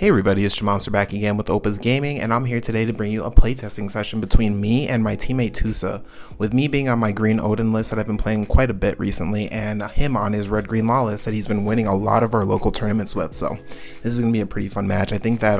Hey everybody, it's Monster back again with Opus Gaming, and I'm here today to bring you a playtesting session between me and my teammate Tusa, with me being on my green Oden list that I've been playing quite a bit recently, and him on his red-green law list that he's been winning a lot of our local tournaments with. So this is going to be a pretty fun match. I think that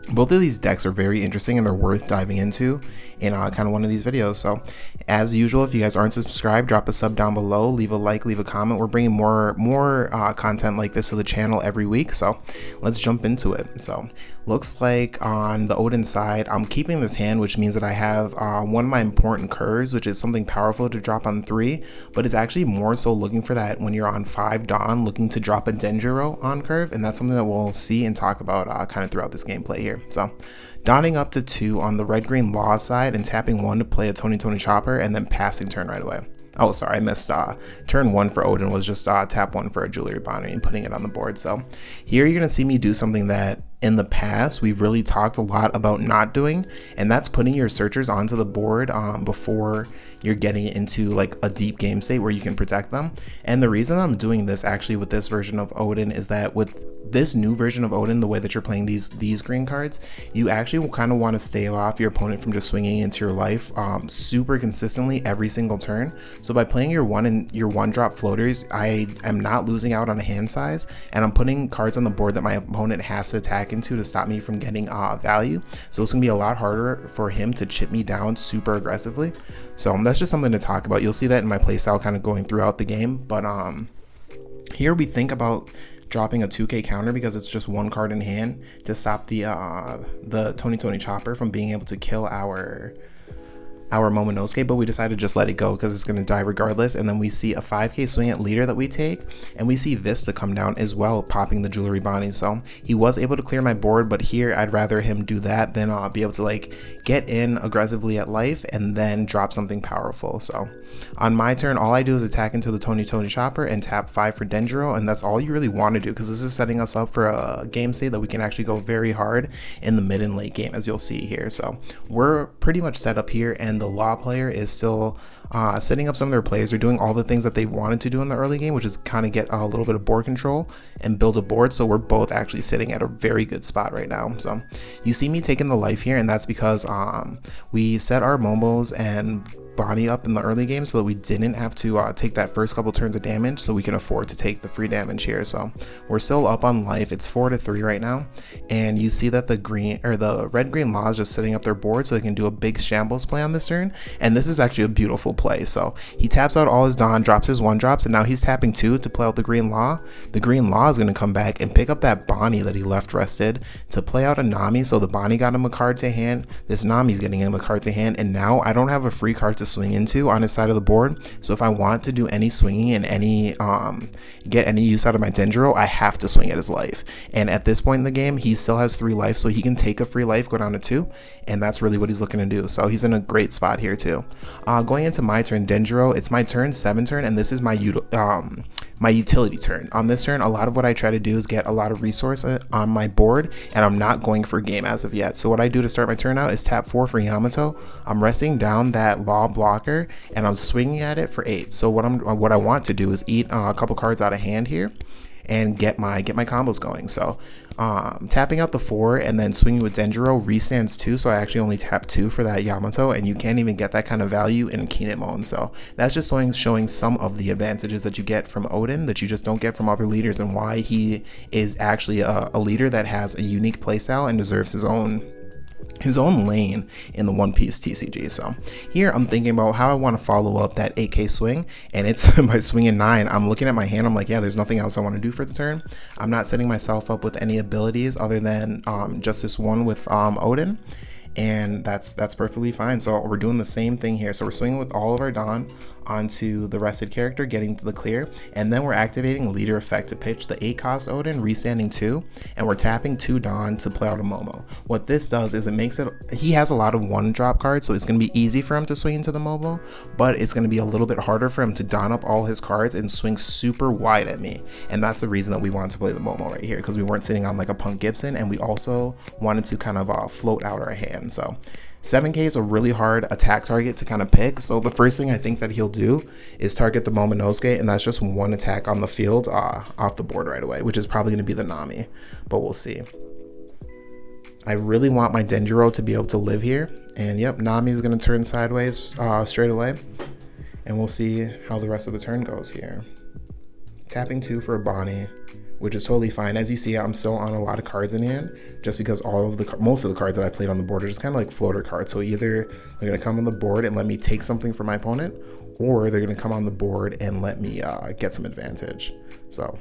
both of these decks are very interesting and they're worth diving into in kind of one of these videos. So as usual, if you guys aren't subscribed, drop a sub down below, leave a like, leave a comment. We're bringing more content like this to the channel every week, so let's jump into it. So looks like on the Oden side, I'm keeping this hand, which means that I have one of my important curves, which is something powerful to drop on 3, but it's actually more so looking for that when you're on 5 Dawn, looking to drop a Denjiro on curve, and that's something that we'll see and talk about kind of throughout this gameplay here. So donning up to 2 on the red-green law side and tapping 1 to play a Tony Chopper, and then passing turn right away. Oh, sorry, I missed turn 1 for Oden was just tap 1 for a Julio and putting it on the board. So here you're gonna see me do something that in the past we've really talked a lot about not doing, and that's putting your searchers onto the board before you're getting into like a deep game state where you can protect them. And the reason I'm doing this actually with this version of Oden is that with this new version of Oden, the way that you're playing these green cards, you actually will kind of want to stave off your opponent from just swinging into your life super consistently every single turn. So by playing your 1 drop floaters, I am not losing out on a hand size, and I'm putting cards on the board that my opponent has to attack into to stop me from getting value. So it's gonna be a lot harder for him to chip me down super aggressively. So that's just something to talk about. You'll see that in my playstyle kind of going throughout the game. But here we think about dropping a 2k counter because it's just 1 card in hand to stop the Tony Chopper from being able to kill our Momonosuke, but we decided to just let it go because it's going to die regardless. And then we see a 5k swing at leader that we take, and we see Vista come down as well, popping the Jewelry Bonnie. So he was able to clear my board, but here I'd rather him do that than be able to like get in aggressively at life and then drop something powerful. So on my turn, all I do is attack into the Tony Chopper and tap 5 for Denjiro, and that's all you really want to do because this is setting us up for a game state that we can actually go very hard in the mid and late game, as you'll see here. So we're pretty much set up here, and the law player is still setting up some of their plays. They're doing all the things that they wanted to do in the early game, which is kind of get a little bit of board control and build a board. So we're both actually sitting at a very good spot right now. So you see me taking the life here, and that's because we set our Momos and Bonnie up in the early game so that we didn't have to take that first couple turns of damage, so we can afford to take the free damage here. So we're still up on life. It's 4-3 right now, and you see that the red-green law is just setting up their board so they can do a big shambles play on this turn, and this is actually a beautiful play. So he taps out all his Dawn, drops his 1-drops, and now he's tapping 2 to play out the green law. The green law is going to come back and pick up that Bonnie that he left rested to play out a Nami. So the Bonnie got him a card to hand, this Nami's getting him a card to hand, and now I don't have a free card to swing into on his side of the board. So if I want to do any swinging and any get any use out of my Denjiro, I have to swing at his life. And at this point in the game, he still has 3 life, so he can take a free life, go down to 2, and that's really what he's looking to do. So he's in a great spot here too. Going into my turn, Denjiro, it's my turn 7 turn, and this is my utility turn. On this turn, a lot of what I try to do is get a lot of resource on my board, and I'm not going for game as of yet. So what I do to start my turn out is tap 4 for Yamato. I'm resting down that law blocker, and I'm swinging at it for 8. So what I want to do is eat a couple cards out of hand here and get my combos going. So tapping out the 4 and then swinging with Denjiro restands 2, so I actually only tap 2 for that Yamato, and you can't even get that kind of value in Kinemon. So that's just showing some of the advantages that you get from Oden that you just don't get from other leaders, and why he is actually a leader that has a unique playstyle and deserves his own lane in the One Piece TCG. So here I'm thinking about how I want to follow up that 8k swing, and it's by swinging 9. I'm looking at my hand, I'm like, yeah, there's nothing else I want to do for the turn. I'm not setting myself up with any abilities other than just this one with Oden, and that's perfectly fine. So we're doing the same thing here. So we're swinging with all of our Dawn onto the rested character, getting to the clear, and then we're activating leader effect to pitch the 8 cost Oden, restanding 2, and we're tapping 2 Dawn to play out a Momo. What this does is it makes it, he has a lot of 1-drop cards, so it's going to be easy for him to swing into the Momo, but it's going to be a little bit harder for him to Dawn up all his cards and swing super wide at me. And that's the reason that we wanted to play the Momo right here, because we weren't sitting on like a Punk Gibson, and we also wanted to kind of float out our hand. So 7k is a really hard attack target to kind of pick, so the first thing I think that he'll do is target the Momonosuke, and that's just 1 attack on the field off the board right away, which is probably going to be the Nami, but we'll see. I really want my Denjiro to be able to live here. And yep, Nami is going to turn sideways straight away. And we'll see how the rest of the turn goes here. Tapping 2 for a Bonnie, which is totally fine. As you see, I'm still on a lot of cards in hand, just because most of the cards that I played on the board are just kind of like floater cards. So either they're going to come on the board and let me take something from my opponent, or they're going to come on the board and let me get some advantage. So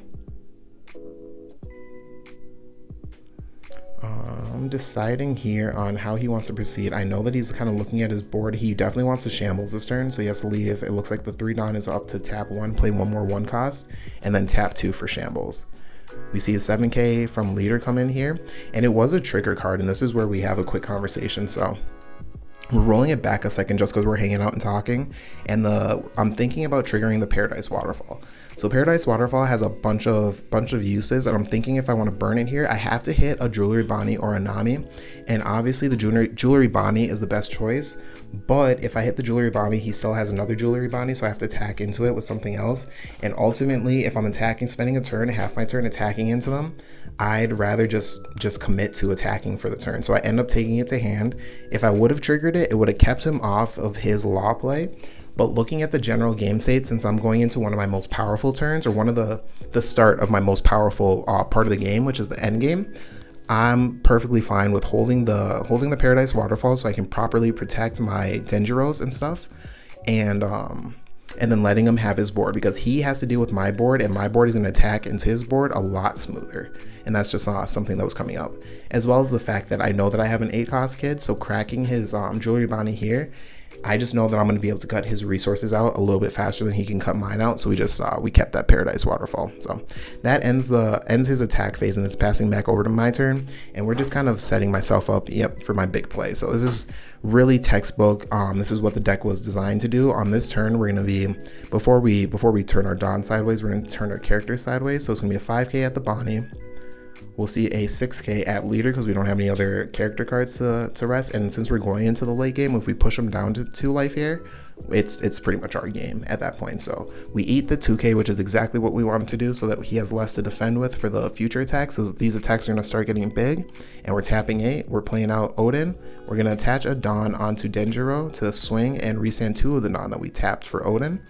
I'm deciding here on how he wants to proceed. I know that he's kind of looking at his board. He definitely wants to shambles this turn, so he has to leave. It looks like the 3 Dawn is up to tap 1, play 1 more 1 cost, and then tap 2 for shambles. We see a 7k from leader come in here, and it was a trigger card, and this is where we have a quick conversation. So we're rolling it back a second just because we're hanging out and talking, and I'm thinking about triggering the Paradise Waterfall. So Paradise Waterfall has a bunch of uses, and I'm thinking if I want to burn it here, I have to hit a Jewelry Bonnie or a Nami, and obviously the Jewelry Bonnie is the best choice. But if I hit the Jewelry Bonnie, he still has another Jewelry Bonnie, so I have to attack into it with something else. And ultimately, if I'm attacking, spending a turn, half my turn attacking into them, I'd rather just commit to attacking for the turn. So I end up taking it to hand. If I would have triggered it, it would have kept him off of his law play. But looking at the general game state, since I'm going into one of my most powerful turns, or one of the start of my most powerful part of the game, which is the end game, I'm perfectly fine with holding the Paradise Waterfall so I can properly protect my Denjiros and stuff, and then letting him have his board, because he has to deal with my board, and my board is going to attack into his board a lot smoother. And that's just something that was coming up, as well as the fact that I know that I have an 8 cost kid, so cracking his Jewelry Bonnie here, I just know that I'm going to be able to cut his resources out a little bit faster than he can cut mine out. So we kept that Paradise Waterfall. So that ends his attack phase, and it's passing back over to my turn. And we're just kind of setting myself up, for my big play. So this is really textbook. This is what the deck was designed to do. On this turn, we're going to be, before we turn our Dawn sideways, we're going to turn our characters sideways. So it's going to be a 5k at the Bonnie. We'll see a 6k at leader because we don't have any other character cards to rest. And since we're going into the late game, if we push him down to 2 life here, it's pretty much our game at that point. So we eat the 2k, which is exactly what we want him to do, so that he has less to defend with for the future attacks. So these attacks are going to start getting big, and we're tapping 8. We're playing out Oden. We're going to attach a Dawn onto Denjiro to swing and resand 2 of the Dawn that we tapped for Oden.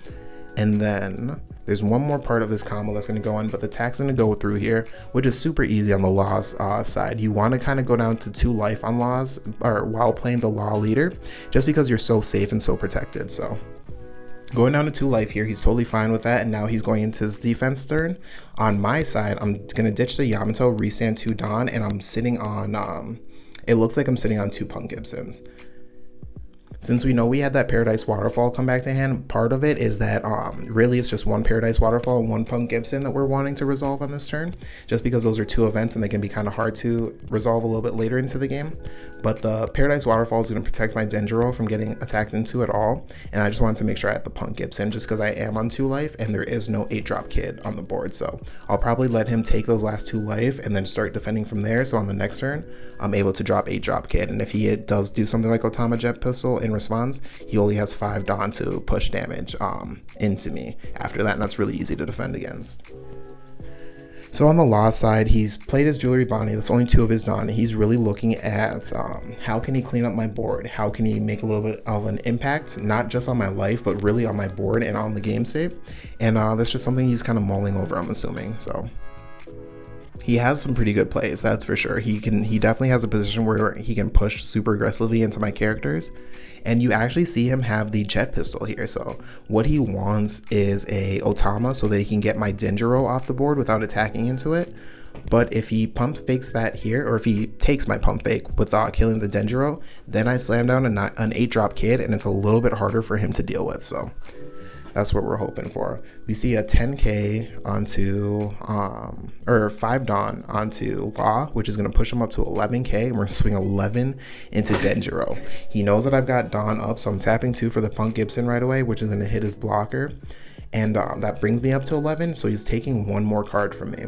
And then there's one more part of this combo that's going to go on, but the attack's going to go through here, which is super easy on the Law's side. You want to kind of go down to 2 life on Law's, or while playing the Law leader, just because you're so safe and so protected. So going down to 2 life here, he's totally fine with that, and now he's going into his defense turn. On my side, I'm going to ditch the Yamato, restand 2 Dawn, and I'm sitting on, it looks like I'm sitting on 2 Punk Gibsons. Since we know we had that Paradise Waterfall come back to hand, part of it is that really it's just 1 Paradise Waterfall and 1 Punk Gibson that we're wanting to resolve on this turn, just because those are 2 events and they can be kind of hard to resolve a little bit later into the game. But the Paradise Waterfall is going to protect my Denjiro from getting attacked into at all, and I just wanted to make sure I had the Punk Gibson just because I am on 2 life and there is no 8-drop kid on the board. So I'll probably let him take those last 2 life and then start defending from there, so on the next turn I'm able to drop 8-drop kid. And if he does do something like Otama Jet Pistol in response, he only has 5 Dawn to push damage into me after that, and that's really easy to defend against. So on the Law side, he's played his Jewelry Bonnie. That's only 2 of his Dawn. He's really looking at how can he clean up my board? How can he make a little bit of an impact, not just on my life, but really on my board and on the game state? And that's just something he's kind of mulling over, I'm assuming. So he has some pretty good plays, that's for sure. He definitely has a position where he can push super aggressively into my characters. And you actually see him have the Jet Pistol here. So what he wants is a Otama so that he can get my Denjiro off the board without attacking into it. But if he pump fakes that here, or if he takes my pump fake without killing the Denjiro, then I slam down an 8-drop kid, and it's a little bit harder for him to deal with. So that's what we're hoping for. We see a 10k onto, or 5 Dawn onto Law, which is going to push him up to 11k, and we're going to swing 11 into Denjiro. He knows that I've got Dawn up, so I'm tapping 2 for the Punk Gibson right away, which is going to hit his blocker, and that brings me up to 11, so he's taking 1 more card from me.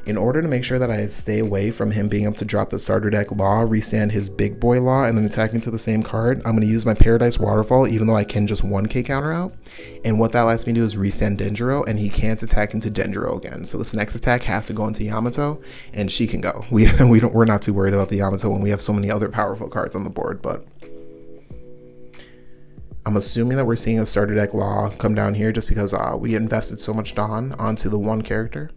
In order to make sure that I stay away from him being able to drop the starter deck Law, restand his big boy Law, and then attack into the same card, I'm going to use my Paradise Waterfall, even though I can just 1k counter out. And what that lets me do is restand Denjiro, and he can't attack into Denjiro again. So this next attack has to go into Yamato, and she can go. We're not too worried about the Yamato when we have so many other powerful cards on the board, but I'm assuming that we're seeing a starter deck Law come down here just because we invested so much Dawn onto the one character.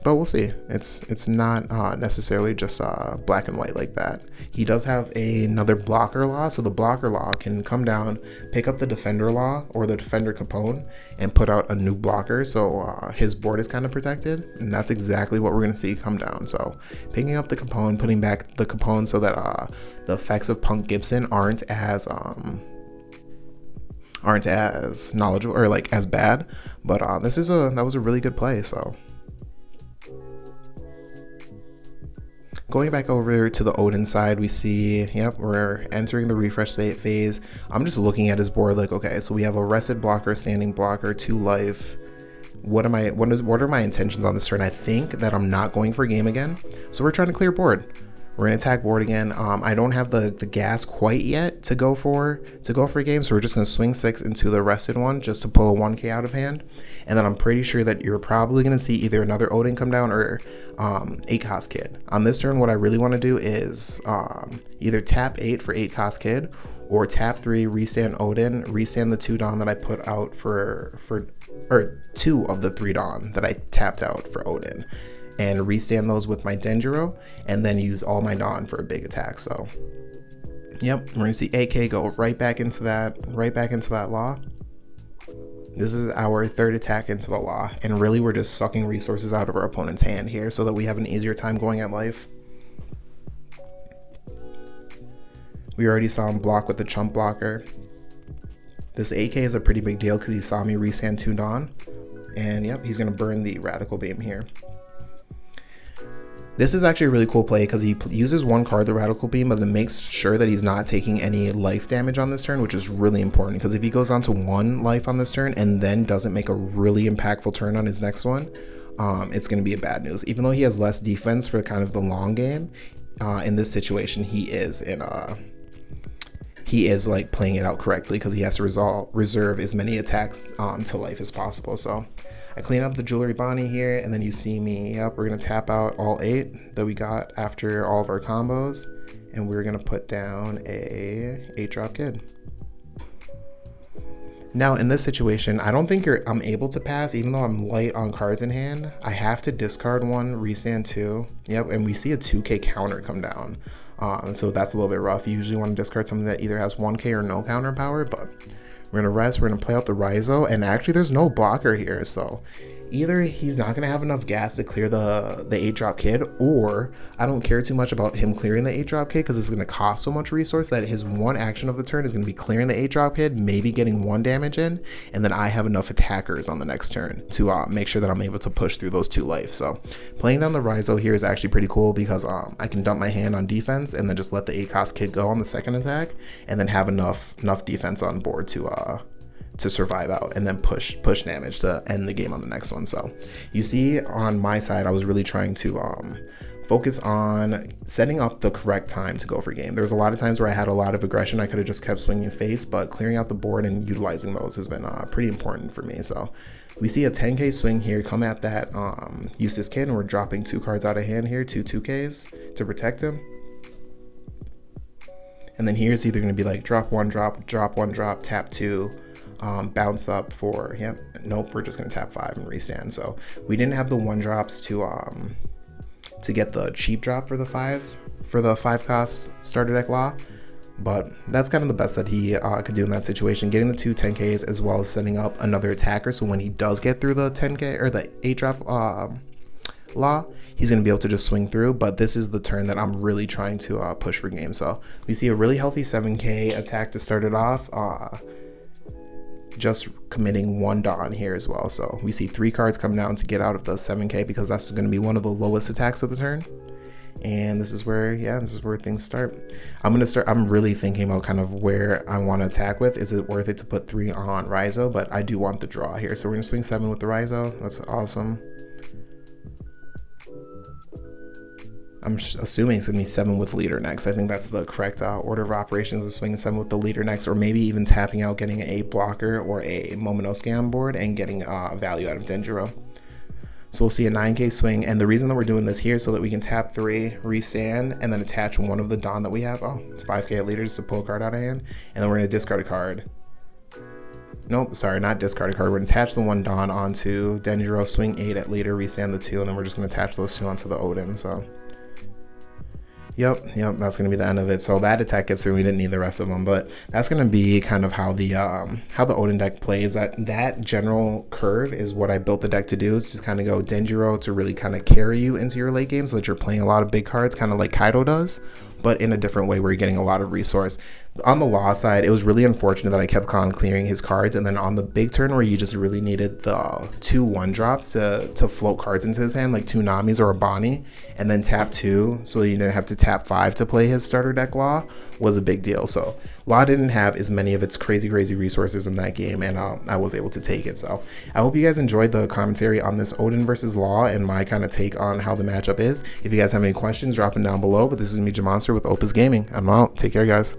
But we'll see. It's not necessarily just black and white like that. He does have another blocker Law, so the blocker Law can come down, pick up the defender Law or the defender Capone, and put out a new blocker, so his board is kind of protected, and that's exactly what we're going to see come down. So picking up the Capone, putting back the Capone so that the effects of Punk Gibson aren't as knowledgeable or like as bad, but that was a really good play. So going back over to the Oden side, we see, yep, we're entering the refresh state phase. I'm just looking at his board like, okay, so we have a rested blocker, standing blocker, 2 life. What are my intentions on this turn? I think that I'm not going for game again, so we're trying to clear board. We're gonna attack board again. I don't have the gas quite yet to go for a game, so we're just gonna swing 6 into the rested one just to pull a 1k out of hand. And then I'm pretty sure that you're probably gonna see either another Oden come down or 8-cost Kid. On this turn, what I really want to do is either tap 8 for 8-cost Kid or tap 3, restand Oden, restand the 2 Dawn that I put out or 2 of the 3 Dawn that I tapped out for Oden, and restand those with my Denjiro, and then use all my Dawn for a big attack. So yep, we're gonna see AK go right back into that Law. This is our 3rd attack into the Law, and really we're just sucking resources out of our opponent's hand here so that we have an easier time going at life. We already saw him block with the chump blocker. This AK is a pretty big deal because he saw me restand 2 Dawn, and yep, he's gonna burn the Radical Beam here. This is actually a really cool play because he uses 1 card, the Radical Beam, but it makes sure that he's not taking any life damage on this turn, which is really important because if he goes on to 1 life on this turn and then doesn't make a really impactful turn on his next one, it's going to be a bad news. Even though he has less defense for kind of the long game, in this situation, he is like playing it out correctly because he has to reserve as many attacks to life as possible. So I clean up the Jewelry Bonnie here, and then you see me, yep, we're gonna tap out all 8 that we got after all of our combos, and we're gonna put down a 8-drop Kid. Now in this situation, I don't think I'm able to pass, even though I'm light on cards in hand. I have to discard 1, restand 2, yep, and we see a 2k counter come down. So that's a little bit rough. You usually want to discard something that either has 1k or no counter power, but we're gonna rest, we're gonna play out the Raizo, and actually there's no blocker here, so either he's not gonna have enough gas to clear the 8-drop Kid, or I don't care too much about him clearing the 8-drop Kid because it's gonna cost so much resource that his one action of the turn is gonna be clearing the 8-drop Kid, maybe getting 1 damage in, and then I have enough attackers on the next turn to make sure that I'm able to push through those 2 life. So playing down the Raizo here is actually pretty cool because I can dump my hand on defense and then just let the 8-cost Kid go on the second attack, and then have enough defense on board to survive out and then push damage to end the game on the next one. So you see on my side, I was really trying to focus on setting up the correct time to go for game. There's a lot of times where I had a lot of aggression. I could have just kept swinging face, but clearing out the board and utilizing those has been pretty important for me. So we see a 10k swing here, come at that Eustace Kid, and we're dropping 2 cards out of hand here, 2 2ks to protect him. And then here's either going to be like drop 1 drop, tap 2, bounce up for, yep, nope, we're just going to tap 5 and restand. So we didn't have the 1 drops to get the cheap drop for the 5-cost starter deck Law, but that's kind of the best that he could do in that situation, getting the 2 10ks as well as setting up another attacker, so when he does get through the 10k or the 8-drop Law, he's going to be able to just swing through. But this is the turn that I'm really trying to push for game. So we see a really healthy 7k attack to start it off, just committing 1 Dawn here as well. So we see 3 cards come down to get out of the 7k because that's going to be one of the lowest attacks of the turn. And this is where things start. I'm really thinking about kind of where I want to attack with. Is it worth it to put 3 on Raizo? But I do want the draw here, so we're gonna swing 7 with the Raizo. That's awesome. I'm assuming it's going to be 7 with leader next. I think that's the correct order of operations, is swinging 7 with the leader next, or maybe even tapping out, getting an 8 blocker or a Momonosuke on board, and getting value out of Denjiro. So we'll see a 9k swing, and the reason that we're doing this here is so that we can tap 3, restand, and then attach one of the Dawn that we have. Oh, it's 5k at leader just to pull a card out of hand, and then we're going to discard a card. Nope, sorry, not discard a card. We're going to attach the 1 Dawn onto Denjiro, swing 8 at leader, restand the 2, and then we're just going to attach those 2 onto the Oden, so... Yep, that's going to be the end of it. So that attack gets through. We didn't need the rest of them, but that's going to be kind of how the Oden deck plays. That general curve is what I built the deck to do. It's just kind of go Denjiro to really kind of carry you into your late game so that you're playing a lot of big cards, kind of like Kaido does, but in a different way where you're getting a lot of resource. On the Law side, it was really unfortunate that I kept on clearing his cards, and then on the big turn where you just really needed the 2 1-drops to float cards into his hand, like 2 Namis or a Bonnie, and then tap 2 so you didn't have to tap 5 to play his starter deck Law, was a big deal. So Law didn't have as many of its crazy resources in that game, and I was able to take it. So I hope you guys enjoyed the commentary on this Oden versus Law and my kind of take on how the matchup is. If you guys have any questions, drop them down below. But this is me, Jamonster, with Opus Gaming. I'm out. Take care, guys.